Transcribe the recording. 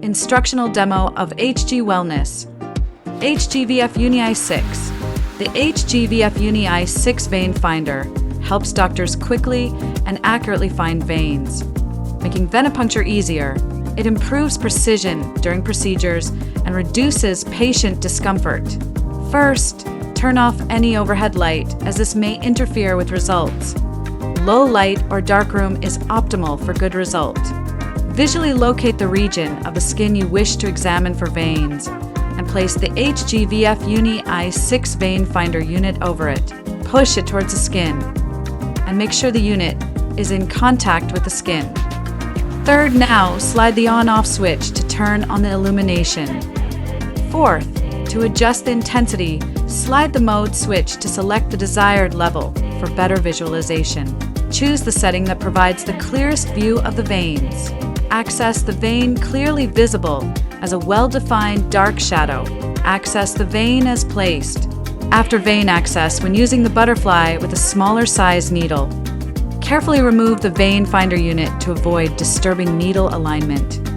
Instructional demo of HG Wellness. HGVF Unieye6. The HGVF Unieye6 Vein Finder helps doctors quickly and accurately find veins, making venipuncture easier. It improves precision during procedures and reduces patient discomfort. First, turn off any overhead light, as this may interfere with results. Low light or darkroom is optimal for good result. Visually locate the region of the skin you wish to examine for veins and place the HGVF Unieye6 Vein Finder unit over it. Push it towards the skin and make sure the unit is in contact with the skin. Third, now slide the on-off switch to turn on the illumination. Fourth, to adjust the intensity, slide the mode switch to select the desired level for better visualization. Choose the setting that provides the clearest view of the veins. Access the vein clearly visible as a well-defined dark shadow. Access the vein as placed. After vein access, when using the butterfly with a smaller size needle, carefully remove the vein finder unit to avoid disturbing needle alignment.